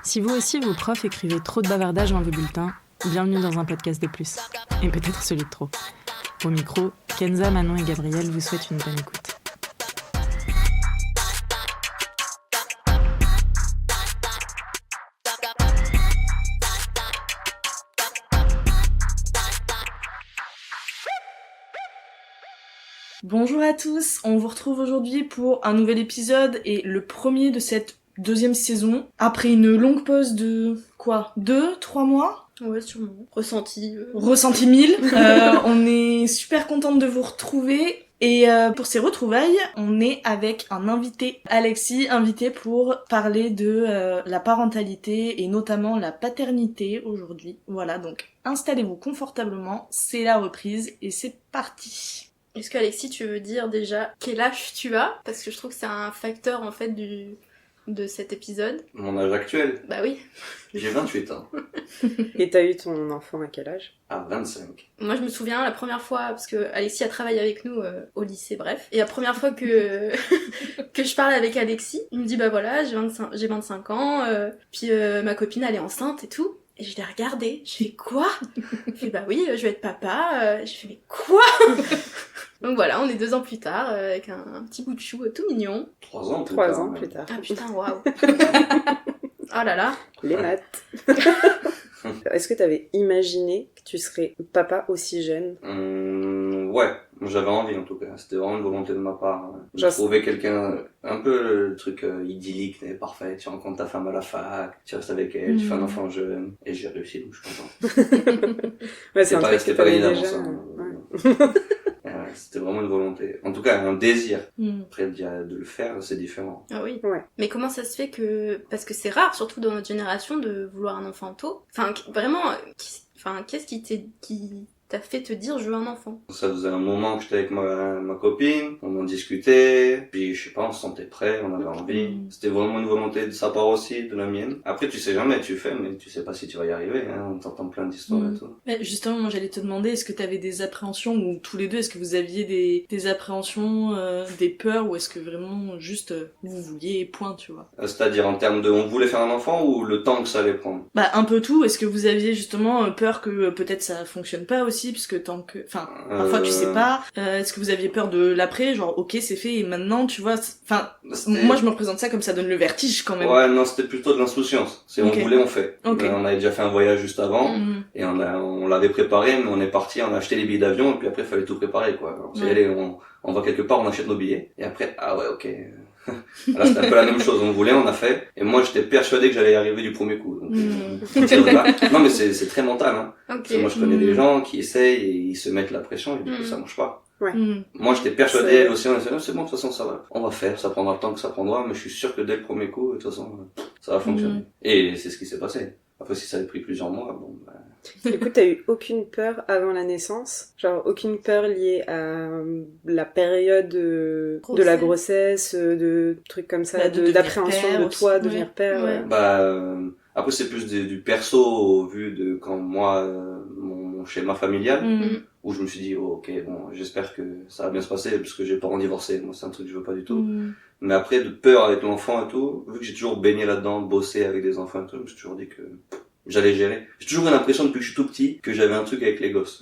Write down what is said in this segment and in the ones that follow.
Si vous aussi, vos profs écrivaient trop de bavardages dans vos bulletins, bienvenue dans un podcast de plus. Et peut-être celui de trop. Au micro, Kenza, Manon et Gabriel vous souhaitent une bonne écoute. Bonjour à tous, on vous retrouve aujourd'hui pour un nouvel épisode et le premier de cette deuxième saison. Après une longue pause de 2-3 mois? Ouais, sûrement. Ressenti 1000. On est super contente de vous retrouver. Et pour ces retrouvailles, on est avec un invité, Alexis, invité pour parler de la parentalité et notamment la paternité aujourd'hui. Voilà, donc installez-vous confortablement, c'est la reprise et c'est parti. Est-ce qu'Alexis, tu veux dire déjà quel âge tu as? Parce que je trouve que c'est un facteur en fait de cet épisode. Mon âge actuel? Bah oui. J'ai 28 ans. Et t'as eu ton enfant à quel âge? À 25. Moi je me souviens la première fois, parce que Alexis a travaillé avec nous au lycée, bref. Et la première fois que que je parle avec Alexis, il me dit bah voilà, j'ai 25 ans, puis ma copine elle est enceinte et tout. Et je l'ai regardé, je fais quoi? Il fait bah oui, je vais être papa. Je fais mais quoi? Donc voilà, on est 2 ans plus tard, avec un petit bout de chou tout mignon. 3 ans plus 3 tard. ans même. plus tard. Ah putain, waouh. Oh là là. Les maths. Est-ce que t'avais imaginé que tu serais papa aussi jeune? Ouais, j'avais envie en tout cas. C'était vraiment une volonté de ma part. De Genre- trouver quelqu'un, un peu le truc idyllique, mais parfait. Tu rencontres ta femme à la fac, tu restes avec elle, tu fais un enfant jeune. Et j'ai réussi, donc je suis content. Ouais, c'est un truc que C'était pas t'avais évident déjà. ça. Ouais. C'était vraiment une volonté. En tout cas, un désir. Mm. Après, de le faire, c'est différent. Ah oui. Ouais. Mais comment ça se fait que... Parce que c'est rare, surtout dans notre génération, de vouloir un enfant tôt. Enfin, vraiment, qu'est-ce qui t'a fait te dire je veux un enfant? Ça faisait un moment que j'étais avec ma copine, on en discutait, puis je sais pas, on se sentait prêt, on avait envie. C'était vraiment une volonté de sa part aussi, de la mienne. Après, tu sais jamais, tu fais, mais tu sais pas si tu vas y arriver, hein, on t'entend plein d'histoires et tout. Mais justement, moi j'allais te demander, est-ce que t'avais des appréhensions, ou tous les deux, est-ce que vous aviez des appréhensions, des peurs, ou est-ce que vraiment juste vous vouliez, point, tu vois? C'est-à-dire en termes de on voulait faire un enfant ou le temps que ça allait prendre? Bah un peu tout, est-ce que vous aviez justement peur que peut-être ça fonctionne pas aussi, puisque parfois tu sais pas, est-ce que vous aviez peur de l'après, genre ok c'est fait et maintenant tu vois, moi je me représente ça comme ça donne le vertige quand même. Ouais, non, c'était plutôt de l'insouciance. C'est Ok. on voulait, on fait. Ok. On avait déjà fait un voyage juste avant, et on l'avait préparé, mais on est parti, on a acheté les billets d'avion, et puis après il fallait tout préparer, quoi. Alors, c'est Ouais. aller, on va quelque part, on achète nos billets, et après, ah ouais, ok. Là, c'était un peu la même chose, on voulait, on a fait, et moi j'étais persuadé que j'allais y arriver du premier coup. Donc, non, mais c'est très mental, hein. Ok. Parce que moi je connais des gens qui essayent, et ils se mettent la pression, et du coup ça marche pas. Moi j'étais persuadé, C'est- elle aussi, on a dit, c'est bon, de toute façon ça va. On va faire, ça prendra le temps que ça prendra, mais je suis sûr que dès le premier coup, de toute façon, ça va fonctionner. Et c'est ce qui s'est passé. Après, si ça avait pris plusieurs mois, bon, bah... Du coup, t'as eu aucune peur avant la naissance? Genre, aucune peur liée à la période de la grossesse, de trucs comme ça, Bah, de devenir d'appréhension père de aussi. toi, Ouais. devenir père. Ouais. Après, c'est plus du perso au vu de quand moi, mon schéma familial, où je me suis dit, oh, ok, bon, j'espère que ça va bien se passer, parce que j'ai pas parents divorcés. Moi, c'est un truc que je veux pas du tout. Mais après, de peur avec l'enfant et tout, vu que j'ai toujours baigné là-dedans, bossé avec des enfants et tout, je me suis toujours dit que j'allais gérer. J'ai toujours eu l'impression depuis que je suis tout petit que j'avais un truc avec les gosses.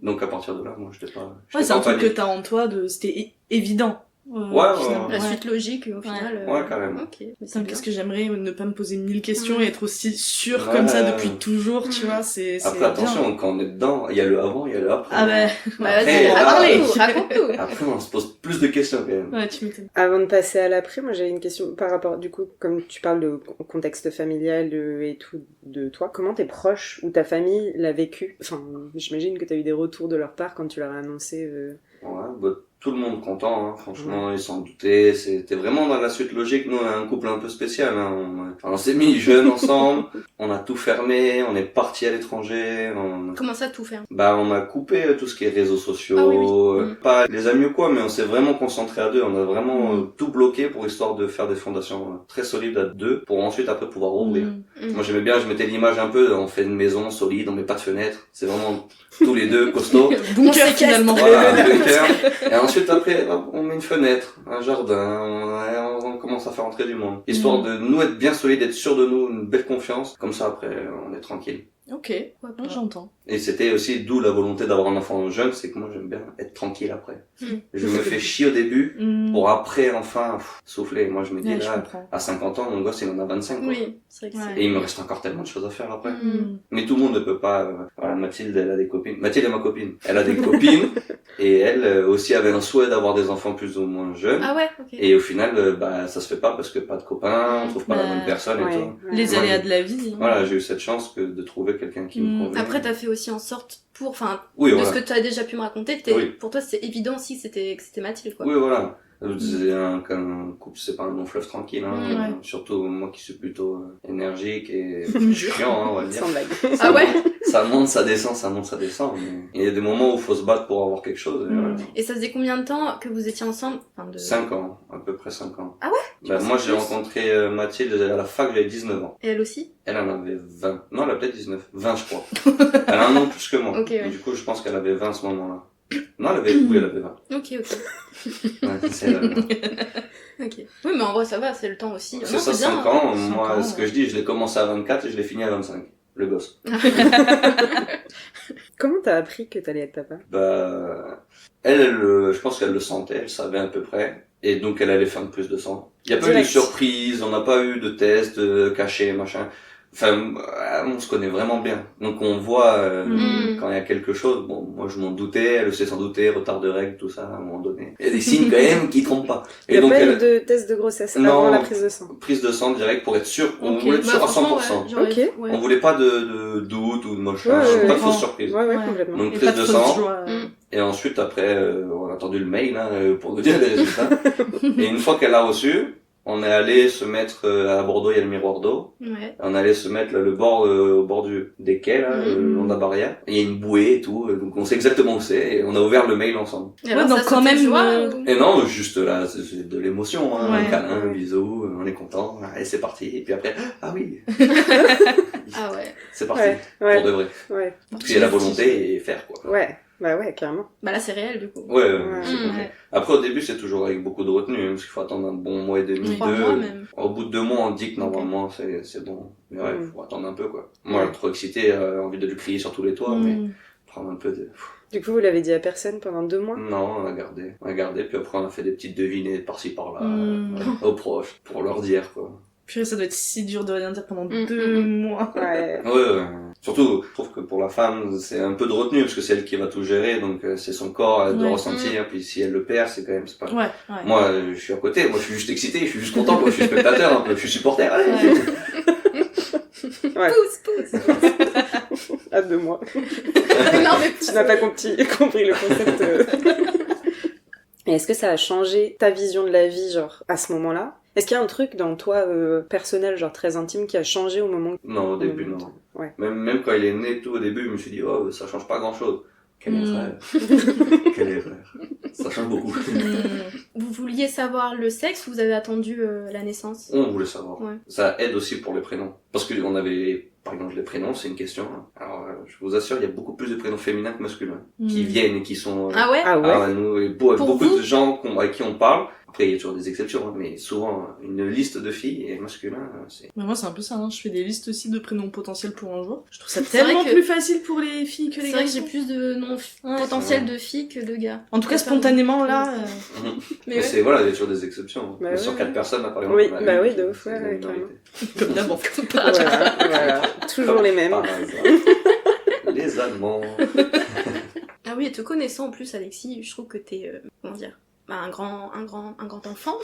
Donc à partir de là, moi j'étais pas Ouais, c'est pas un truc que panique. t'as en toi, c'était évident. Ouais, finalement. La suite logique, au final. Ouais, carrément. Ok. Mais Putain, c'est qu'est-ce que j'aimerais ne pas me poser 1000 questions Mm. et être aussi sûre Ouais. comme ça depuis toujours, tu vois, c'est Après bien. attention, quand on est dedans, il y a le avant, il y a le après. Ah bah, Bah, Après, vas-y, là, raconte-nous. Après on se pose plus de questions quand même. ouais, tu m'étonnes. Avant de passer à l'après, moi j'avais une question par rapport, du coup, comme tu parles de contexte familial et tout de toi, comment tes proches ou ta famille l'a vécu? Enfin, j'imagine que t'as eu des retours de leur part quand tu leur as annoncé. Ouais, bah, tout le monde content, hein. Franchement, ils s'en doutaient, c'était vraiment dans la suite logique. Nous, on est un couple un peu spécial, hein. On s'est mis jeunes ensemble, on a tout fermé, on est parti à l'étranger, Comment ça, tout faire? Bah, on a coupé tout ce qui est réseaux sociaux, Ah oui. pas les amis ou quoi, mais on s'est vraiment concentré à deux. On a vraiment tout bloqué pour histoire de faire des fondations très solides à deux, pour ensuite après pouvoir ouvrir. Moi j'aimais bien, je mettais l'image un peu, on fait une maison solide, on met pas de fenêtre, c'est vraiment tous les deux costauds. Bunker On s'écasse. finalement. Voilà, un bunker, ferme. Et ensuite, après, hop, on met une fenêtre, un jardin, on commence à faire entrer du monde. Histoire de nous être bien solides, être sûrs de nous, une belle confiance. Comme ça, après, on est tranquille. Ok, j'entends. Et c'était aussi d'où la volonté d'avoir un enfant jeune, c'est que moi j'aime bien être tranquille après. Je me fais chier au début, pour après enfin souffler. Moi je me dis là, à 50 ans, mon gosse il en a 25 quoi. Oui, c'est vrai que Et il me reste encore tellement de choses à faire après. Mais tout le monde ne peut pas. Voilà, Mathilde elle a des copines. Mathilde est ma copine. Elle a des copines et elle aussi avait un souhait d'avoir des enfants plus ou moins jeunes. Ah ouais, ok. Et au final, bah ça se fait pas parce que pas de copains, on trouve pas la bonne personne et tout. Les aléas de la vie. Voilà, j'ai eu cette chance de trouver quelqu'un qui me convenait. Après, t'as fait aussi en sorte de voilà. ce que tu as déjà pu me raconter, pour toi, c'est évident aussi que c'était Mathilde, quoi. Oui, voilà. C'est un couple, c'est pas un long fleuve tranquille, hein. Surtout moi qui suis plutôt énergique et chiant, hein, on va dire. Sans blague. Ah ouais? Ça monte, ça descend, ça monte, ça descend. Mais il y a des moments où il faut se battre pour avoir quelque chose. Et voilà. Et ça faisait combien de temps que vous étiez ensemble? 5 ans, à peu près 5 ans. Ah ouais? Bah, moi j'ai rencontré Mathilde à la fac, j'avais 19 ans. Et elle aussi? Elle en avait 20. Non, elle a peut-être 19. 20 je crois. Elle a un an plus que moi. Okay, ouais. Du coup je pense qu'elle avait 20 à ce moment-là. Non, oui, elle avait 20. Ok. Ouais, c'est elle. Ok. Oui, mais en vrai, ça va, c'est le temps aussi. C'est ça, 5 ans. Moi, ce que je dis, je l'ai commencé à 24 et je l'ai fini à 25. Le gosse. Comment t'as appris que t'allais être papa? Bah, elle, je pense qu'elle le sentait, elle savait à peu près. Et donc, elle allait faire une prise de sang. Il n'y a pas eu de surprise, on n'a pas eu de test caché, machin. Enfin, on se connaît vraiment bien. Donc on voit quand il y a quelque chose. Bon, moi je m'en doutais, elle sait s'en douter, retard de règles, tout ça, à un moment donné. Il y a des signes quand même qui trompent pas. Et donc, pas eu de test de grossesse avant la prise de sang? Prise de sang direct pour être sûr. On voulait être sûr à 100%. Ouais, on voulait pas de doute ou de machin. Pas de fausse surprise. Ouais, complètement. Donc prise de sang. Et ensuite après, on a attendu le mail pour nous dire les résultats. Et une fois qu'elle l'a reçu, on est allé se mettre à Bordeaux, il y a le miroir d'eau. Ouais. On allait se mettre là, au bord des quais, là, le long de la barrière. Et il y a une bouée et tout, donc on sait exactement où c'est. Et on a ouvert le mail ensemble. Et alors, donc quand même Et non, juste là, c'est de l'émotion, hein. Un câlin, un bisou, on est content. Et c'est parti. Et puis après, ah oui. Ah ouais. C'est parti. Pour de vrai. Ouais. Puis il y a la volonté et faire quoi. Ouais. Bah ouais, carrément. Bah là, c'est réel, du coup. Ouais. Après, au début, c'est toujours avec beaucoup de retenue, parce qu'il faut attendre un bon mois et demi, 3 mois même. Au bout de 2 mois, on dit que normalement, c'est bon. Mais ouais, faut attendre un peu, quoi. Moi, trop excité, envie de lui crier sur tous les toits, mais prendre un peu de... Du coup, vous l'avez dit à personne pendant 2 mois? Non, on a gardé, puis après, on a fait des petites devinettes par-ci, par-là, aux proches, pour leur dire, quoi. Puis ça doit être si dur de rien dire pendant 2 mois. Ouais. Surtout, je trouve que pour la femme, c'est un peu de retenue, parce que c'est elle qui va tout gérer, donc c'est son corps, elle doit ressentir, puis si elle le perd, c'est quand même, c'est pas... Moi, je suis à côté, moi je suis juste excité, je suis juste content, moi je suis spectateur, un peu, je suis supporter, allez. Pousse. À 2 mois. Non, mais tu n'as pas compris le concept. Et est-ce que ça a changé ta vision de la vie, genre, à ce moment-là? Est-ce qu'il y a un truc dans toi personnel, genre très intime, qui a changé au moment... Non, au début, non. Ouais. Même quand il est né, tout au début, je me suis dit, oh, ça change pas grand-chose. Quelle erreur. Quelle erreur. Ça change beaucoup. Vous vouliez savoir le sexe ou vous avez attendu la naissance? On voulait savoir. Ouais. Ça aide aussi pour les prénoms. Parce qu'on avait... Par exemple, les prénoms, c'est une question. Alors, je vous assure, il y a beaucoup plus de prénoms féminins que masculins qui viennent et qui sont... Ah ouais? Nous, beaucoup de gens avec qui on parle. Après, il y a toujours des exceptions, mais souvent, une liste de filles et masculins, c'est... Mais moi, c'est un peu ça, hein. Je fais des listes aussi de prénoms potentiels pour un jour. Je trouve ça tellement plus facile pour les filles que les gars. C'est vrai que j'ai plus de noms potentiels de filles que de gars. En tout cas, spontanément, là... Mais c'est, voilà, il y a toujours des exceptions. Bah sur 4 personnes, là, par exemple. Oui, bah oui, de ouf, ouais, comme d'abord. Voilà. Toujours les mêmes. Les Allemands. Ah oui, et te connaissant en plus, Alexis, je trouve que t'es, comment dire, un grand enfant.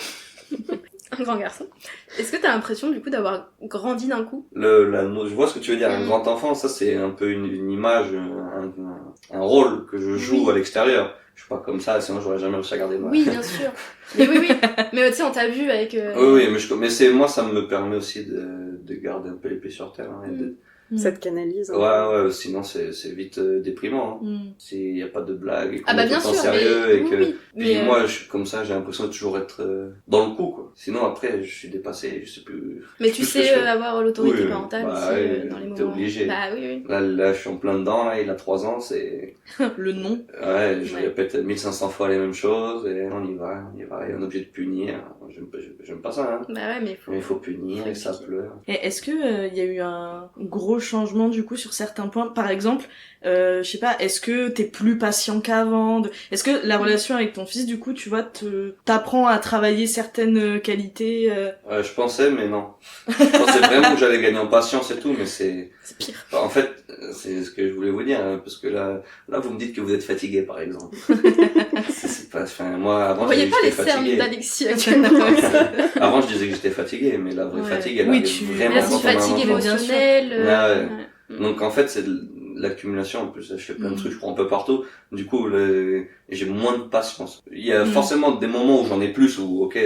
Un grand garçon. Est-ce que t'as l'impression du coup d'avoir grandi d'un coup? Je vois ce que tu veux dire, un grand enfant, ça c'est un peu une image, un rôle que je joue à l'extérieur. Je suis pas comme ça, sinon j'aurais jamais réussi à garder moi. Oui, bien sûr. Mais oui. Mais tu sais, on t'a vu avec... Oui, mais moi ça me permet aussi de garder un peu les pieds sur terre, hein, Ça te canalise. Ouais, sinon c'est vite déprimant. Hein. S'il n'y a pas de blague et qu'on est bien tout le temps sûr, sérieux mais... et que... Oui, Puis mais moi, comme ça, j'ai l'impression de toujours être dans le coup, quoi. Sinon, après, je suis dépassé, je sais plus... Mais tu sais avoir l'autorité Oui, parentale bah, aussi oui, dans les moments... t'es obligé. Bah oui. Là, je suis en plein dedans, là, il a 3 ans, c'est... Le nom. Ouais, je répète 1500 fois les mêmes choses, et on y va, et on est obligé de punir. J'aime pas ça, hein. Bah ouais, mais il faut punir, et ça pleure. Et est-ce que y a eu un gros changement du coup sur certains points? Par exemple, je sais pas, est-ce que t'es plus patient qu'avant? Est-ce que la relation avec ton fils, du coup, tu vois, t'apprends à travailler certaines qualités Je pensais, mais non. Je pensais vraiment que j'allais gagner en patience et tout, mais c'est pire. En fait, c'est ce que je voulais vous dire, hein, parce que là, vous me dites que vous êtes fatigué, par exemple. c'est pas, enfin, moi, avant, Vous voyez pas les fatigué. cernes d'Alexis actuellement. Avant, je disais que j'étais fatigué, mais la vraie fatigue, elle arrive vraiment Là, quand c'est on a un fatigue enfant. émotionnelle. Ouais. Donc, en fait, c'est l'accumulation. En plus, je fais plein de trucs, je prends un peu partout. Du coup, j'ai moins de patience. Il y a forcément des moments où j'en ai plus, où, ok,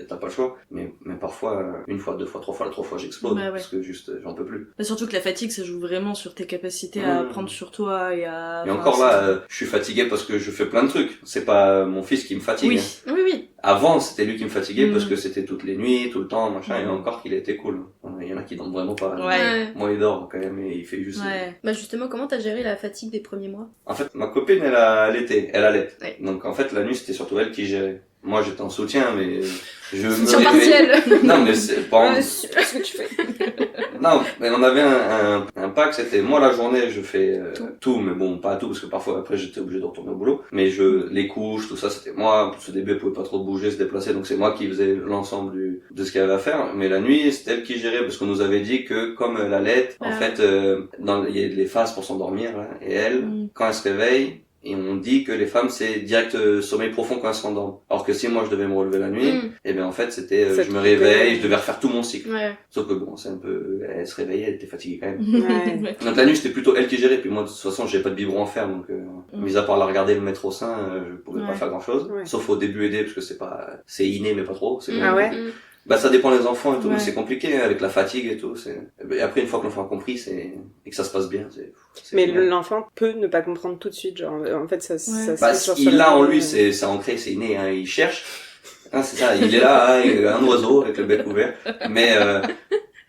t'as pas le choix. Mais parfois, 1 fois, 2 fois, 3 fois, la 3 fois, j'explose. Parce que juste, j'en peux plus. Bah, surtout que la fatigue, ça joue vraiment sur tes capacités à prendre sur toi et à... Et encore là, je suis fatigué parce que je fais plein de trucs. C'est pas mon fils qui me fatigue. Oui. Hein. Oui. Avant, c'était lui qui me fatiguait parce que c'était toutes les nuits, tout le temps, machin, et encore qu'il était cool. Il y en a qui dorment vraiment pas. Ouais. Moi, il dort quand même et il fait juste... Bah justement, comment t'as géré la fatigue des premiers mois? En fait, ma copine, elle allait. Ouais. Donc en fait, la nuit, c'était surtout elle qui gérait. Moi, j'étais en soutien, mais je Soutien me réveillais... partiel. Non, mais c'est pas... Super ce que tu fais. Non, mais on avait un pack, c'était moi la journée, je fais tout, mais bon, pas tout, parce que parfois après j'étais obligé de retourner au boulot. Mais les couches, tout ça, c'était moi. Au début, elle pouvait pas trop bouger, se déplacer, donc c'est moi qui faisais l'ensemble de ce qu'elle avait à faire. Mais la nuit, c'était elle qui gérait, parce qu'on nous avait dit que comme elle allait, en fait, il y a les phases pour s'endormir, là, et elle, quand elle se réveille, et on dit que les femmes, c'est direct sommeil profond quand elles s'endorment. Alors que si moi je devais me relever la nuit, et bien en fait c'était, je me réveille, je devais refaire tout mon cycle. Ouais. Sauf que bon, c'est un peu, elle se réveillait, elle était fatiguée quand même. Ouais. Donc la nuit c'était plutôt elle qui gérait, puis moi de toute façon j'ai pas de biberon à faire, donc mis à part la regarder, le mettre au sein, je pouvais pas faire grand chose. Ouais. Sauf au début aider, parce que c'est inné mais pas trop. Ah ouais. Bah ça dépend des enfants et tout, Ouais. mais c'est compliqué avec la fatigue et tout. Et après une fois que l'enfant a compris, et que ça se passe bien, c'est Mais génial. l'enfant peut ne pas comprendre tout de suite, genre en fait ça se Bah, fait sur il la- a en lui, c'est ancré, c'est inné, hein, il cherche. Hein, c'est ça, il est là, hein, il est un oiseau avec le bec ouvert.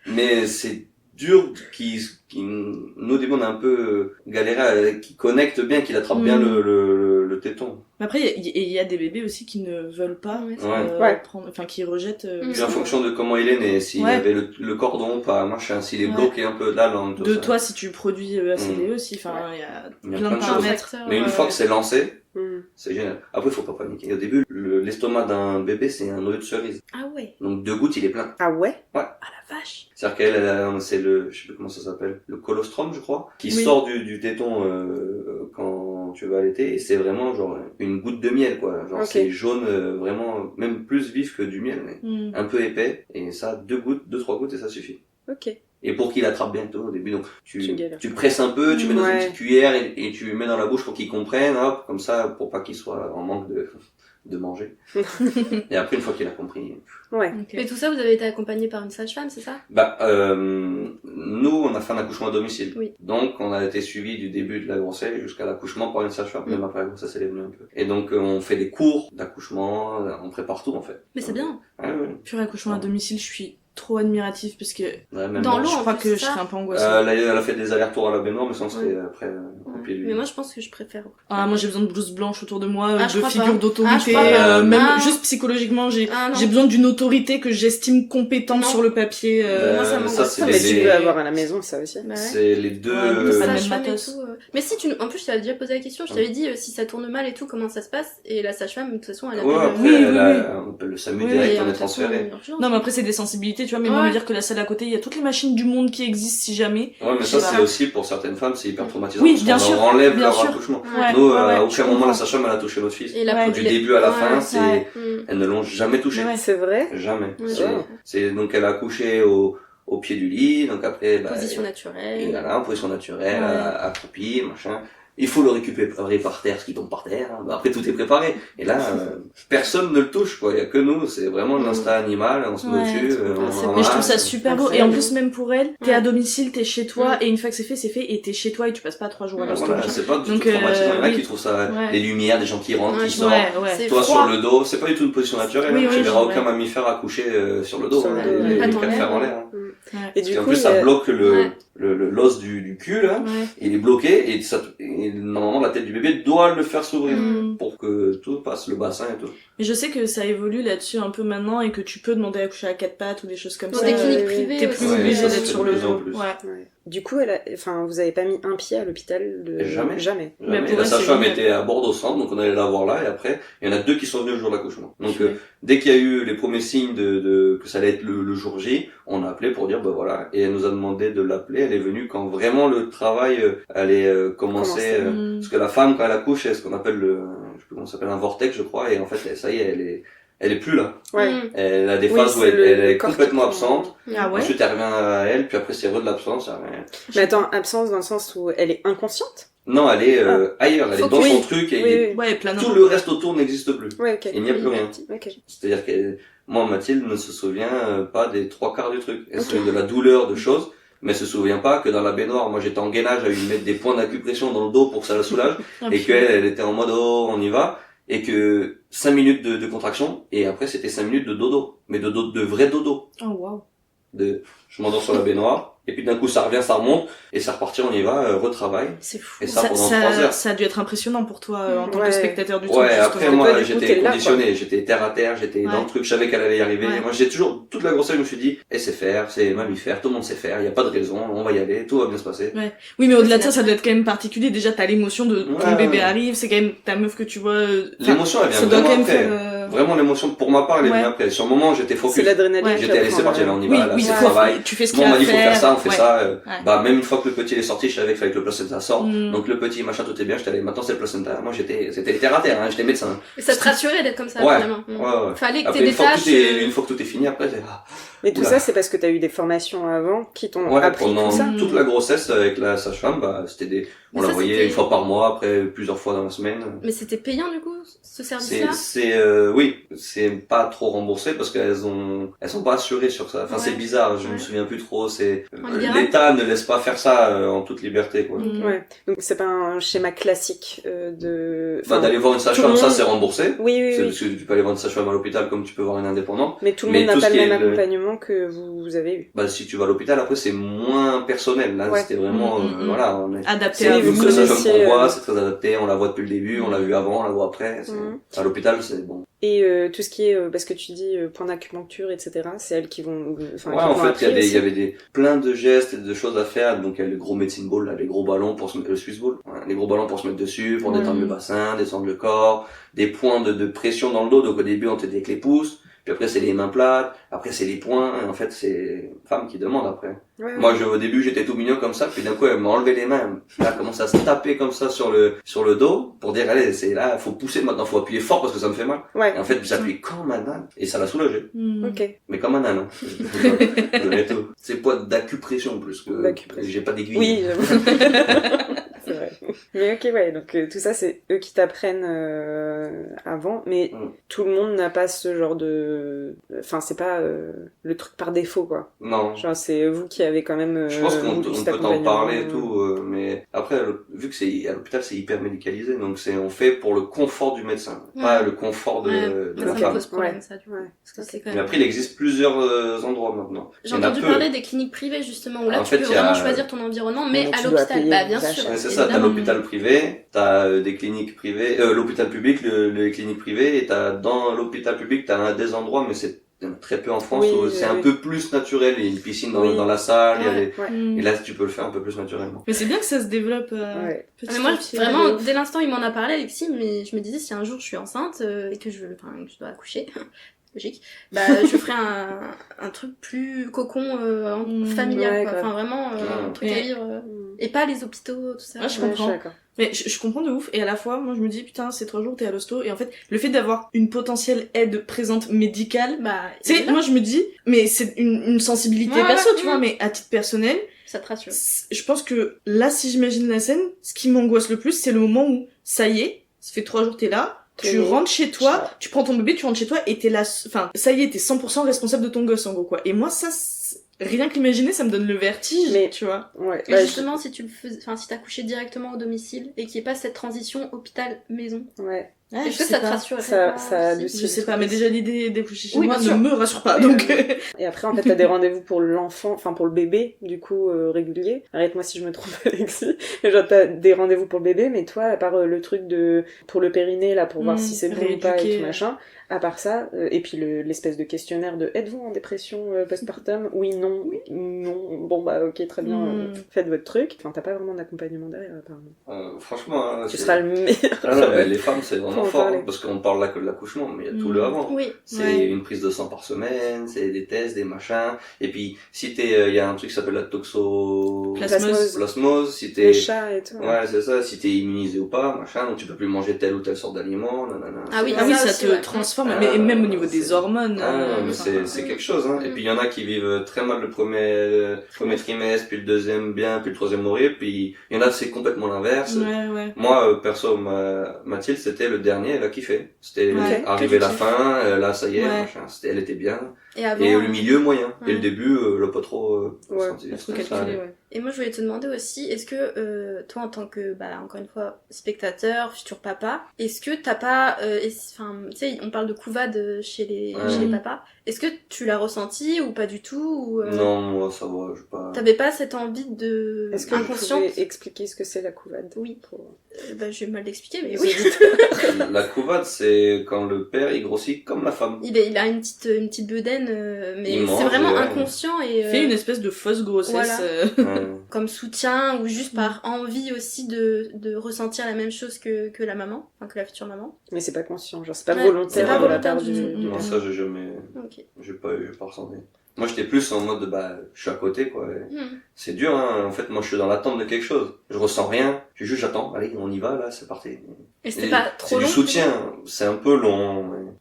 Mais c'est dur qui nous au début on a un peu galéré, qui connecte bien, qu'il attrape bien le téton. Mais après, il y a des bébés aussi qui ne veulent pas Ouais. prendre, enfin qui rejettent. Puis en fonction de comment il est né, s'il avait le cordon, pas machin, s'il est bloqué un peu de la langue, tout De ça. toi, si tu produis assez lait aussi, enfin il y a plein de choses. paramètres. Mais une fois que c'est lancé, Mm. c'est génial. Après, faut pas paniquer. Au début, l'estomac d'un bébé, c'est un noyau de cerise. Ah ouais. Donc 2 gouttes, il est plein. Ah ouais. Ah la vache. C'est-à-dire qu'elle, c'est je sais plus comment ça s'appelle, le colostrum, je crois, qui sort du téton quand tu vas allaiter, et c'est vraiment genre une goutte de miel, quoi. Genre c'est jaune, vraiment, même plus vif que du miel, mais un peu épais, et ça, 2 gouttes, 2-3 gouttes, et ça suffit. Ok. Et pour qu'il attrape bien tout au début, donc tu galères. presses un peu, tu mets dans une Ouais. petite cuillère et tu mets dans la bouche pour qu'il comprenne, hop, comme ça, pour pas qu'il soit en manque de manger. Et après, une fois qu'il a compris. Ouais. Mais tout ça, vous avez été accompagné par une sage-femme, c'est ça? Bah, nous, on a fait un accouchement à domicile. Oui. Donc, on a été suivis du début de la grossesse jusqu'à l'accouchement par une sage-femme. Même après la grossesse, elle est venue un peu. Et donc, on fait des cours d'accouchement, on prépare tout, en fait. Mais c'est bien. Ouais, ouais. Pur accouchement à domicile, je suis trop admirative parce que Ouais, même Dans là, l'eau, je en crois plus, que c'est je ça. serais un peu angoissée. elle a fait des allers-retours à la baignoire, mais sinon c'était après au pied du lit. Mais moi, je pense que je préfère. Ah, moi j'ai besoin de blouse blanche autour de moi, Ah, je de crois figure pas. d'autorité, Ah, je crois pas. même Ah. juste psychologiquement, j'ai Ah, non. besoin d'une autorité que j'estime compétente Non. sur le papier. Moi, ça m'angoisse. c'est Mais les- tu peux avoir à la maison ça aussi. Bah ouais. C'est les deux. Ouais, mais ça, même Sage-femme et matos. tout. Mais si en plus, je t'avais déjà posé la question, je t'avais dit si ça tourne mal et tout, comment ça se passe? Et la sage-femme, de toute façon, elle Ouais, appelle. après, Oui, on peut le SAMU Oui, direct, et, on est de toute façon, transféré. urgence. Non, mais après c'est des sensibilités, tu vois, mais moi Ouais. me dire que la salle à côté, il y a toutes les machines du monde qui existent si jamais. Ouais, mais Je ça, sais c'est pas. aussi pour certaines femmes, c'est hyper traumatisant. Oui, parce bien qu'on sûr, leur enlève bien leur sûr. accouchement. Ouais. Nous, Ouais, à je aucun moment comprends. la sage-femme elle a touché notre fils. Et la Ouais. Du les- début à la Ouais. fin, c'est, Ouais. Mm. elles ne l'ont jamais touché. Ouais. C'est vrai. Jamais. Ouais. C'est donc elle a accouché au pied du lit, donc après, Position et naturelle. voilà, en position naturelle, Ouais. accroupie, machin. il faut le récupérer par terre, ce qui tombe par terre, hein. Bah, après tout est préparé. Et là, personne ne le touche, quoi. Il y a que nous, c'est vraiment l'instinct animal, on se met dessus, mais je trouve ça super beau. Et en plus, même pour elle, t'es à Ouais. domicile, t'es chez toi, et une fois que c'est fait, et t'es chez toi, et tu passes pas 3 jours à l'hosto. Voilà, c'est pas du Donc, tout traumatisant. Il y en a oui. qui trouvent ça, Ouais. les lumières, des gens qui rentrent, Ouais, qui sortent. C'est Toi froid. sur le dos, c'est pas du tout une position naturelle, Oui, hein. oui, Tu verras ouais. aucun mammifère accoucher sur le dos, Sur hein. le dos, Les Attends, préfèrent en l'air, l'air, hein. Et Parce du qu'en coup, plus, ça bloque Ouais. l'os du cul, là. Ouais. Il est bloqué, et normalement, la tête du bébé doit le faire s'ouvrir. Mm. Pour que tout passe, le bassin et tout. Mais je sais que ça évolue là-dessus un peu maintenant, et que tu peux demander à coucher à 4 pattes, ou des choses comme Dans ça. des cliniques ouais, privées T'es aussi. plus Ouais, obligé ça se d'être fait sur de le plus en dos. plus. Ouais. Du coup, vous avez pas mis un pied à l'hôpital de... Jamais. Jamais. Mais Mais pour la elle, c'est sage-femme génial. était à Bordeaux-Centre, donc on allait la voir là, et après, il y en a 2 qui sont venus le jour de l'accouchement. Donc, Ouais. dès qu'il y a eu les premiers signes que ça allait être le jour J, on a appelé pour dire, bah voilà, et elle nous a demandé de l'appeler, elle est venue quand vraiment le travail allait commencer, Mm. parce que la femme, quand elle accouche, c'est ce qu'on appelle je sais plus comment ça s'appelle, un vortex, je crois, et en fait, ça y est, elle est plus là. Ouais. Mm. Elle a des Oui, phases où c'est elle le est corps qui complètement prend- absente, Ah ouais? ensuite elle revient à elle, puis après c'est de l'absence, ça revient. Mais attends, absence dans le sens où elle est inconsciente? Non, elle est ailleurs, elle est dans Oui. son truc, et Oui, oui. Ouais, plein de tout le reste autour n'existe plus. Ouais, ok. Il n'y a plus rien. Ok. C'est-à-dire que moi, Mathilde ne se souvient pas des 3/4 du truc. Elle se Ok. souvient de la douleur, de choses, mais elle se souvient pas que dans la baignoire, moi j'étais en gainage à lui mettre des points d'acupression dans le dos pour que ça la soulage, Ah, et puis- qu'elle, elle était en mode oh, on y va, et que 5 minutes de contraction, et après c'était 5 minutes de dodo, mais de vrai dodo. Oh waouh. Je m'endors sur la baignoire, et puis d'un coup ça revient, ça remonte, et ça repartit, on y va, retravail. C'est fou. Et ça pendant 3 heures. Ça a dû être impressionnant pour toi en tant Ouais. que spectateur du truc. Ouais, justement. après Toi, moi du coup, j'étais t'es là, conditionné, j'étais terre à terre, j'étais Ouais. dans le truc, je savais qu'elle allait y arriver. Ouais. Moi j'ai toujours, toute la grossesse je me suis dit, sait faire, c'est mammifère, tout le monde sait faire, il y a pas de raison, on va y aller, tout va bien se passer. Oui, mais au-delà de ça, ça doit être quand même particulier. Déjà, t'as l'émotion de ton Ouais, bébé ouais. arrive, c'est quand même ta meuf que tu vois. Enfin, L'émotion elle vient ça doit quand vraiment même après. faire. Vraiment l'émotion pour ma part elle est Ouais. venue après. Sur le moment j'étais C'est focus. l'adrénaline. Ouais. qui J'étais allé, apprend, c'est parti, là on y Oui, va, là oui, c'est c'est le travail. tu fais ce Bon, qu'il y on a m'a à dit faut faire ça, on fait Ouais. ça. Ouais. Bah même une fois que le petit est sorti, je savais qu'il fallait que le placenta sorte. Mm. Donc le petit machin tout est bien, j'étais allé, maintenant c'est le placenta. Moi c'était terre à terre, hein, j'étais médecin. Et ça te rassurait d'être comme ça, Ouais. finalement. Mm. Ouais, ouais. Fallait que Après t'aies une des fois, tâches. une fois que tout est fini, après c'est Mais tout Oula. ça, c'est parce que t'as eu des formations avant qui t'ont ouais, appris pendant tout ça. toute la grossesse avec la sage-femme, bah c'était on Mais la ça, voyait c'était- une fois par mois, après plusieurs fois dans la semaine. Mais c'était payant, du coup, ce C'est service-là? oui, c'est pas trop remboursé parce qu'elles sont pas assurées sur ça. Enfin Ouais. c'est bizarre, je me Ouais. souviens plus trop. C'est En libéral l'État ne laisse pas faire ça en toute liberté quoi. Mm. Ouais. Donc c'est pas un schéma classique de. Bah, d'aller voir une tout sage-femme, le ça monde- c'est remboursé. Oui, oui, C'est oui. parce que tu peux aller voir une sage-femme à l'hôpital comme tu peux voir une indépendante. Mais tout le Mais monde n'a tout pas ce le qui même est accompagnement que vous avez eu. Bah si tu vas à l'hôpital après c'est moins personnel. Là Ouais. c'était vraiment Mm. on est Adapté c'est à Oui, vous. vous une sage-femme connaissiez, qu'on voit, euh, c'est très adapté, on la voit depuis le début, on l'a vu avant, on la voit après. À l'hôpital c'est bon. Et tout ce qui est, parce que tu dis point d'acupuncture, etc., c'est elles qui vont. Enfin, Ouais, qui en t'ont fait, appris il y aussi. avait plein de gestes et de choses à faire. Donc, il y a le gros medicine ball, là, les gros ballons pour se mettre, le Swiss ball. Ouais, les gros ballons pour se mettre dessus, pour détendre le bassin, descendre le corps, des points de pression dans le dos. Donc, au début, on t'aide avec les pouces. Puis après, c'est les mains plates. Après, c'est les poings. Et en fait, c'est une femme qui demande après. Ouais, Moi, au début, j'étais tout mignon comme ça. Puis d'un coup, elle m'a enlevé les mains. Là, elle commence à se taper comme ça sur le dos pour dire, allez, c'est là, faut pousser maintenant, faut appuyer fort parce que ça me fait mal. ouais. Et en fait, j'appuie comme un âne. Et ça l'a soulagé. Mm. Ok. Mais comme un âne, hein. Je mets tout. C'est pas d'acupression plus que D'acupression. j'ai pas d'aiguille. Oui, j'avoue. C'est vrai. Mais ok, ouais, donc tout ça, c'est eux qui t'apprennent avant, mais tout le monde n'a pas ce genre de... Enfin, c'est pas le truc par défaut, quoi. Non. Genre, c'est vous qui avez quand même... Je pense qu'on vous, peut cet t'en accompagnement. parler et tout, mais après, vu que c'est à l'hôpital, c'est hyper médicalisé, donc on fait pour le confort du médecin, pas le confort de Ouais, la ça me femme. pose problème, Ouais. ça, du coup. Ouais. Parce que c'est quand Mais même... après, il existe plusieurs endroits maintenant. J'ai Il y en a entendu peu. parler des cliniques privées, justement, où là, En tu fait, peux il y a- vraiment choisir ton environnement, mais Mais à tu dois l'hôpital, payer bah, bien vache. sûr. Ouais, c'est ça, t'as évidemment. l'hôpital privé, t'as des cliniques privées, l'hôpital public, les cliniques privées, et dans l'hôpital public, t'as des endroits, mais il y en a très peu en France, Oui, où c'est un oui. peu plus naturel, il y a une piscine Oui. dans la salle, il y a Ouais. Ouais. Mm. et là tu peux le faire un peu plus naturellement. Mais c'est bien que ça se développe Ouais. petit Mais moi, à petit. vraiment, dès l'instant où il m'en a parlé, Alexis, mais je me disais, si un jour je suis enceinte et que je dois accoucher, logique, bah je ferai un truc plus cocon familial, Ouais, quoi. grave. Enfin, vraiment, un truc à Ouais. vivre. Et pas les hôpitaux, tout ça. Ouais, je Ouais, comprends. suis d'accord. Mais je comprends de ouf, et à la fois, moi je me dis, putain, ces 3 jours t'es à l'hosto, et en fait, le fait d'avoir une potentielle aide présente médicale, Bah, tu sais, évidemment. moi je me dis, mais c'est une sensibilité Ouais, perso, ouais, tu ouais. vois, mais à titre personnel, Ça te rassure. Je pense que là, si j'imagine la scène, ce qui m'angoisse le plus, c'est le moment où, ça y est, ça fait 3 jours que t'es là, tu rentres chez toi, tu prends ton bébé, tu rentres chez toi et t'es là, enfin, ça y est, t'es 100% responsable de ton gosse, en gros, quoi. Et moi, ça, rien que l'imaginer, ça me donne le vertige, Mais tu vois. Ouais. Mais justement, si tu le faisais, enfin, si t'accouchais directement au domicile et qu'il n'y ait pas cette transition hôpital-maison, Ouais. Ouais, est-ce que ça te rassurerait Ça pas adoucit. Je sais pas, mais déjà l'idée d'accoucher chez Oui, moi bien ne sûr. me rassure pas, Oui, donc... Et après, en fait, t'as des rendez-vous pour l'enfant, enfin pour le bébé, du coup, réguliers. Arrête-moi si je me trompe, Alexis. Genre, t'as des rendez-vous pour le bébé, mais toi, à part le truc pour le périnée, là, pour voir si c'est bon ou pas et rééduquer. tout machin, à part ça, et puis l'espèce de questionnaire de êtes-vous en dépression postpartum? Oui, non, non, bon bah ok, très bien, faites votre truc. Enfin, t'as pas vraiment d'accompagnement derrière, apparemment. Franchement, hein, Tu seras le meilleur. Ah non, mais les femmes, c'est Faut vraiment en fort, parler. hein, parce qu'on parle là que de l'accouchement, mais il y a tout le avant. Oui. C'est une prise de sang par semaine, c'est des tests, des machins. Et puis, si il y a un truc qui s'appelle la toxoplasmose, si Les chats et tout. ouais, c'est ça, si t'es immunisé ou pas, machin, donc tu peux plus manger telle ou telle sorte d'aliment, nanana. Ah oui, Ah oui, ça aussi, te ouais. transforme, Ah, mais même au niveau des c'est- hormones. Ah non, mais enfin, c'est quelque chose, hein. Et puis il y en a qui vivent très mal le premier trimestre, puis le deuxième bien, puis le troisième mourir, puis il y en a c'est complètement l'inverse. ouais. Moi, perso, Mathilde, c'était le dernier, elle a kiffé. C'était Ouais, arrivé que la tu kiffes. fin, là ça y est, Ouais. machin, elle était bien. Et avant. Et le milieu moyen. Ouais. Et le début, elle a pas trop Ouais, senti. Pas trop Ça calculé, allait. ouais. Et moi, je voulais te demander aussi, est-ce que toi, en tant que, encore une fois, spectateur, futur papa, est-ce que t'as pas, enfin, tu sais, on parle de couvade chez les papas. Est-ce que tu l'as ressenti ou pas du tout ou, Non, moi ça va, je pas. T'avais pas cette envie de Est-ce que vous inconsciente? pouvez expliquer ce que c'est la couvade? Oui. Pour... Je vais mal l'expliquer, mais les oui. auditeurs. La couvade, c'est quand le père il grossit comme la femme. Il a une petite bedaine, mais Il mange, c'est vraiment ouais. inconscient et Fait une espèce de fausse grossesse. Voilà. Ouais. comme soutien ou juste par envie aussi de ressentir la même chose que la maman, enfin que la future maman. Mais c'est pas conscient, genre c'est pas Ouais, volontaire c'est pas de la volontaire part du du tout. du Non, père. ça j'ai jamais. Ok. J'ai pas ressenti. Moi j'étais plus en mode je suis à côté quoi. C'est dur hein, en fait moi je suis dans l'attente de quelque chose. Je ressens rien, j'attends, allez on y va là, c'est parti. Et c'était Et pas trop c'est long. du soutien, c'est un peu long, mais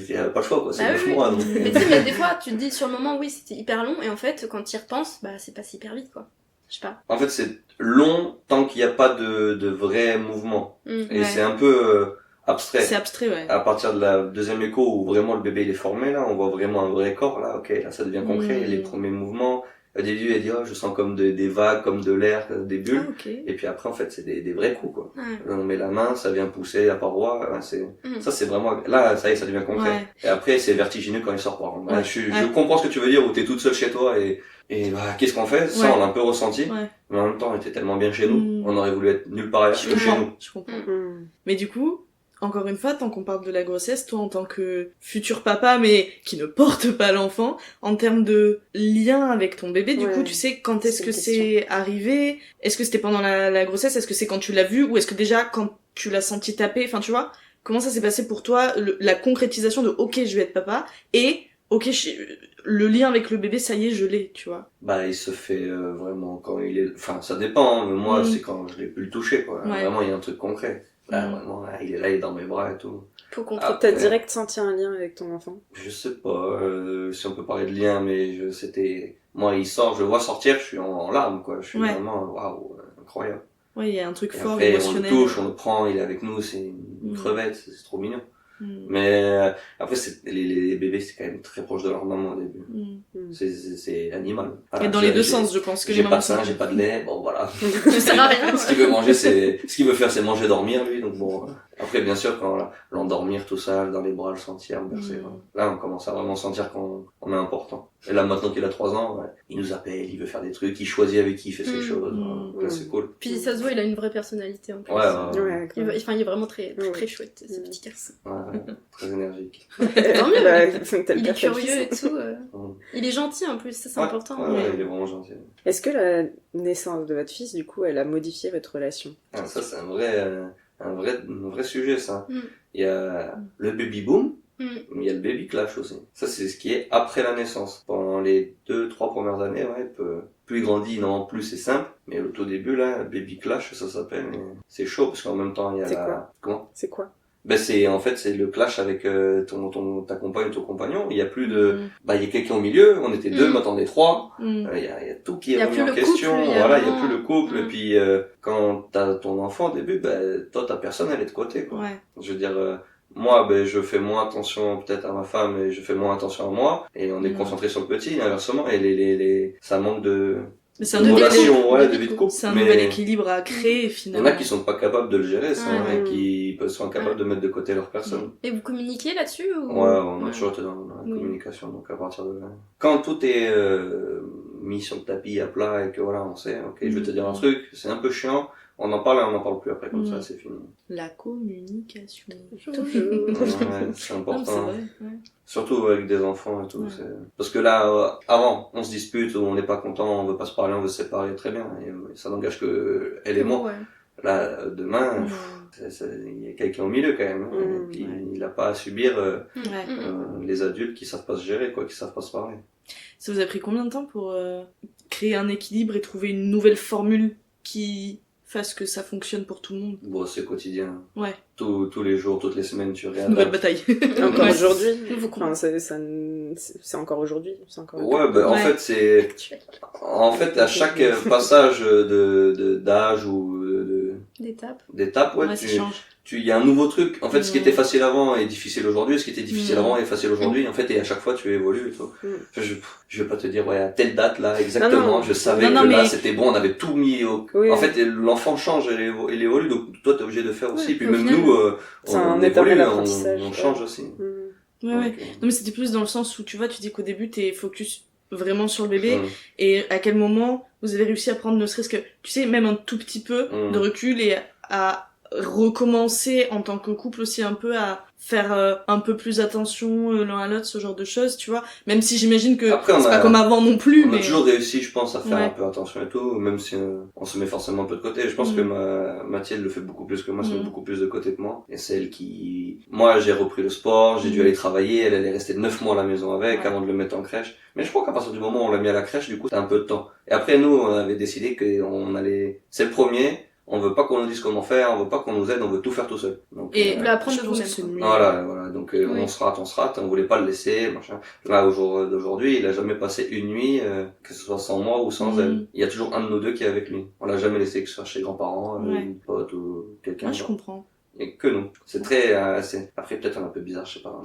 il y a pas le choix quoi, c'est Bah 9 oui. mois donc. Mais tu sais, mais des fois, tu te dis sur le moment, oui, c'était hyper long, et en fait, quand tu y repenses, c'est passé hyper vite, quoi. Je sais pas. En fait c'est long tant qu'il n'y a pas de vrai mouvement. Et Ouais. c'est un peu abstrait. C'est abstrait, ouais. À partir de la deuxième écho où vraiment le bébé il est formé là, on voit vraiment un vrai corps là, ok, là ça devient concret, les premiers mouvements. Au début elle dit je sens comme des vagues, comme de l'air, des bulles. Ah, ok. Et puis après en fait c'est des vrais coups quoi. Ouais. Là, on met la main, ça vient pousser la paroi, Mm. ça c'est vraiment, là ça y est ça devient concret. Ouais. Et après c'est vertigineux quand il sort par exemple. Ouais. Je comprends ce que tu veux dire où t'es toute seule chez toi et qu'est-ce qu'on fait? Ça Ouais. on l'a un peu ressenti. Ouais. Mais en même temps on était tellement bien chez nous, Mm. on aurait voulu être nulle part ailleurs Je que chez comprends. nous. Je comprends. Hmm. Mais du coup, encore une fois, tant qu'on parle de la grossesse, toi en tant que futur papa, mais qui ne porte pas l'enfant, en termes de lien avec ton bébé, du Ouais. coup, tu sais quand est-ce C'est que une c'est arrivé? Est-ce que c'était pendant la grossesse? Est-ce que c'est quand tu l'as vu? Ou est-ce que déjà quand tu l'as senti taper? Enfin, tu vois, comment ça s'est passé pour toi, la concrétisation de ok, je vais être papa, et ok, le lien avec le bébé, ça y est, je l'ai, tu vois. Bah, il se fait vraiment quand il est... Enfin, ça dépend, hein, mais moi, Mm. c'est quand je l'ai pu le toucher, quoi. Ouais. Vraiment, il y a un truc concret. Là, Mm. vraiment, là, il est là, il est dans mes bras et tout. Faut qu'on Ah, T'as ouais. direct senti un lien avec ton enfant? Je sais pas si on peut parler de lien, mais c'était... Moi, il sort, je le vois sortir, je suis en larmes, quoi. Je suis Ouais. vraiment, waouh, incroyable. Ouais, il y a un truc Et fort, après, on le émotionnel. touche, on le prend, il est avec nous, c'est une Mm. crevette, c'est trop mignon. Mm. Mais après, les bébés, c'est quand même très proche de leur maman au début. Mm. C'est animal. Et Voilà, dans les deux j'ai- sens, je pense que les J'ai pas mamans de sein, sont- j'ai pas de lait, bon voilà. Ça sert à rien. Ce qu'il veut manger, ce qu'il veut faire, c'est manger, dormir, lui, donc bon. Après, bien sûr, quand l'endormir tout ça, dans les bras, le sentir, le bercer, Mm. là, on commence à vraiment sentir qu'on est important. Et là, maintenant qu'il a 3 ans, ouais, il nous appelle, il veut faire des trucs, il choisit avec qui il fait ses Mm. choses, Mm. donc là, c'est cool. Puis ça se voit, il a une vraie personnalité en plus. Ouais, Ouais, Il est vraiment très, Ouais. très chouette, ce Mm. petit garçon. ouais, très énergique. Tant mieux. Bah, Il est curieux et tout. Mm. Il est gentil en plus, ça c'est Ouais, important. ouais, ouais, il est vraiment gentil. Est-ce que la naissance de votre fils, du coup, elle a modifié votre relation? Ah, ça, c'est un vrai sujet, ça. Mm. Il y a le baby boom, Mm. mais il y a le baby clash aussi. Ça, c'est ce qui est après la naissance. Pendant les 2-3 premières années, ouais, plus il grandit, non, plus c'est simple. Mais au tout début, là, baby clash, ça s'appelle. Et c'est chaud, parce qu'en même temps, il y a C'est quoi Comment? C'est quoi? Ben en fait c'est le clash avec ta compagne, ton compagnon. Il y a plus de, il y a quelqu'un au milieu. On était deux, maintenant on est trois. Il y a tout qui est remis en question. Il y a plus le couple. Et puis quand t'as ton enfant au début, toi ta personne elle est de côté, quoi. Ouais. Je veux dire. Moi, je fais moins attention peut-être à ma femme et je fais moins attention à moi. Et on est concentré sur le petit, inversement. Et ça manque de... Mais c'est de relation, de vie de couple. C'est un nouvel équilibre à créer, finalement. Il y en a qui sont pas capables de le gérer, ça, qui sont incapables de mettre de côté leur personne. Et vous communiquez là-dessus ou... Ouais, on a toujours été dans la communication, donc à partir de là. Quand tout est mis sur le tapis à plat et que voilà, on sait, ok, je vais te dire un truc, c'est un peu chiant, on en parle et on en parle plus après, comme ça, c'est fini. La communication. Ouais, c'est important. C'est vrai, Surtout avec des enfants et tout. Ouais. Parce que là, avant, on se dispute, on n'est pas content, on veut pas se parler, on veut se séparer, très bien. Et ça n'engage que elle et moi. Ouais. Là, demain, il y a quelqu'un au milieu quand même. Et puis, il n'a pas à subir les adultes qui savent pas se gérer, quoi, qui savent pas se parler. Ça vous a pris combien de temps pour créer un équilibre et trouver une nouvelle formule qui fasse que ça fonctionne pour tout le monde? Bon, c'est quotidien. Ouais. Tous les jours, toutes les semaines, tu réadaptes. Nouvelle bataille. Encore aujourd'hui. C'est encore aujourd'hui. Ouais, en fait, c'est... En fait, à chaque passage d'âge ou d'étape, ouais, il y a un nouveau truc. En fait, ce qui était facile avant est difficile aujourd'hui, ce qui était difficile avant est facile aujourd'hui. En fait, et à chaque fois, tu évolues et tout. Je vais pas te dire, à telle date, là, exactement, je savais là, c'était bon, on avait tout mis En fait, l'enfant change, il évolue, donc toi, t'es obligé de faire aussi. Puis même nous, on évolue, on change aussi. Non, mais c'était plus dans le sens où, tu vois, tu dis qu'au début, t'es focus vraiment sur le bébé, et à quel moment vous avez réussi à prendre ne serait-ce que, tu sais, même un tout petit peu de recul et à recommencer en tant que couple aussi un peu à faire un peu plus attention l'un à l'autre, ce genre de choses, tu vois, même si j'imagine que c'est pas comme avant non plus. On a toujours réussi, je pense, à faire un peu attention et tout, même si on se met forcément un peu de côté. Je pense que Mathilde le fait beaucoup plus que moi, se met beaucoup plus de côté que moi. Et c'est elle qui... Moi, j'ai repris le sport, j'ai dû aller travailler, elle est restée 9 mois à la maison avec avant de le mettre en crèche. Mais je crois qu'à partir du moment où on l'a mis à la crèche, du coup, t'as un peu de temps. Et après, nous, on avait décidé qu'on allait... C'est le premier... On veut pas qu'on nous dise comment faire, on veut pas qu'on nous aide, on veut tout faire tout seul. Donc, et apprendre de vous-même. Voilà. Donc, on se rate, on voulait pas le laisser, machin. Là, au jour d'aujourd'hui, il a jamais passé une nuit, que ce soit sans moi ou sans elle. Il y a toujours un de nous deux qui est avec lui. On l'a jamais laissé, que ce soit chez les grands-parents, une pote ou quelqu'un. Je comprends. Et que nous. C'est très, après peut-être un peu bizarre, je sais pas.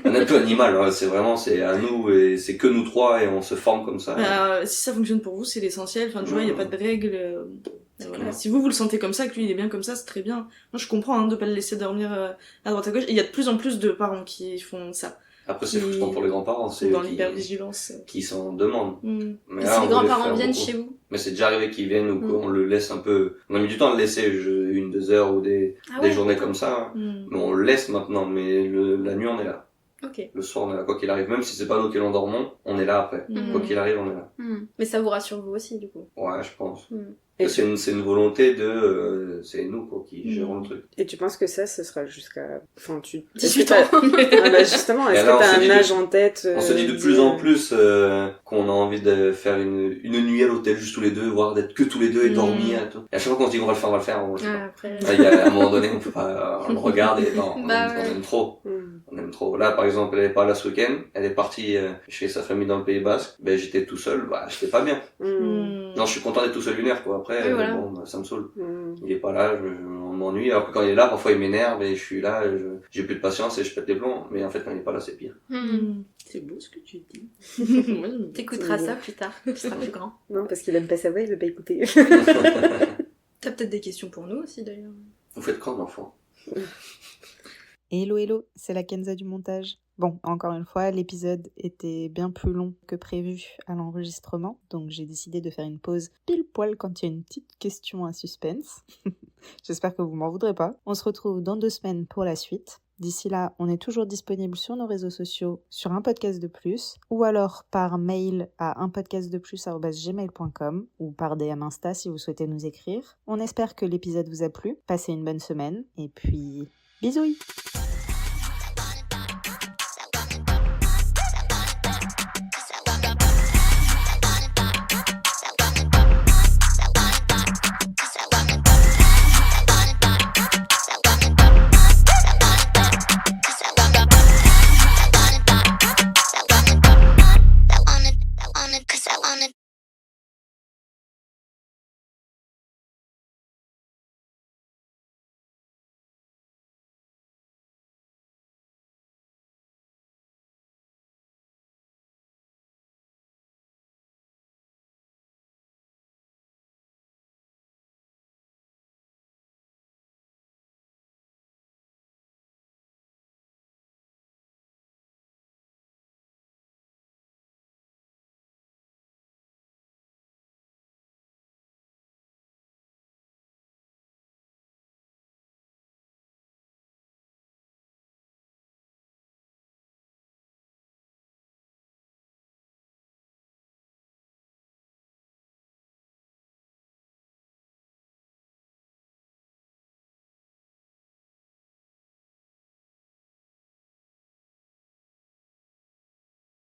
On est un peu animal, hein. C'est vraiment, c'est à nous et c'est que nous trois et on se forme comme ça. Si ça fonctionne pour vous, c'est l'essentiel. Enfin, tu vois, il y a pas de règles. Si vous le sentez comme ça, que lui il est bien comme ça, c'est très bien. Moi je comprends de pas le laisser dormir à droite à gauche. Et il y a de plus en plus de parents qui font ça. Après c'est frustrant pour les grands-parents, c'est dans l'hypervigilance. Qui s'en demandent. Mais là, si les grands-parents viennent chez vous. Mais c'est déjà arrivé qu'ils viennent ou qu'on le laisse un peu. On a mis du temps à le laisser, 1-2 heures ou des journées comme ça. Mais on le laisse maintenant, mais la nuit on est là. Okay. Le soir, on est là, quoi qu'il arrive. Même si c'est pas nous qui l'endormons, on est là après. Quoi qu'il arrive, on est là. Mais ça vous rassure vous aussi, du coup. Ouais, je pense. C'est une volonté de... c'est nous, quoi, qui gérons le truc. Et tu penses que ça sera jusqu'à... Enfin, 18 ans. Justement, est-ce que t'as un âge en tête On se dit de plus en plus qu'on a envie de faire une nuit à l'hôtel juste tous les deux, voire d'être que tous les deux et dormir et tout. Et à chaque fois qu'on se dit qu'on va le faire, on va le faire. Après... Il y a un moment donné, on peut pas... On le regarde et non, on aime trop. On aime trop. Là, par exemple, elle est pas là ce week-end. Elle est partie chez sa famille dans le Pays Basque. J'étais tout seul. J'étais pas bien. Non, je suis content d'être tout seul une heure, quoi. Après, ça me saoule. Il est pas là, on m'ennuie. Alors que quand il est là, parfois il m'énerve et je suis là, j'ai plus de patience et je pète les plombs. Mais en fait, quand il est pas là, c'est pire. C'est beau ce que tu dis. T'écouteras ça plus tard. Tu seras plus grand. Non, parce qu'il aime pas sa voix, il veut pas écouter. T'as peut-être des questions pour nous aussi, d'ailleurs. Vous faites quand, l'enfant? Hello, c'est la Kenza du montage. Bon, encore une fois, l'épisode était bien plus long que prévu à l'enregistrement, donc j'ai décidé de faire une pause pile poil quand il y a une petite question à suspense. J'espère que vous m'en voudrez pas. On se retrouve dans 2 semaines pour la suite. D'ici là, on est toujours disponible sur nos réseaux sociaux, sur Un Podcast de Plus, ou alors par mail à unpodcastdeplus@gmail.com, ou par DM Insta si vous souhaitez nous écrire. On espère que l'épisode vous a plu. Passez une bonne semaine, et puis bisous!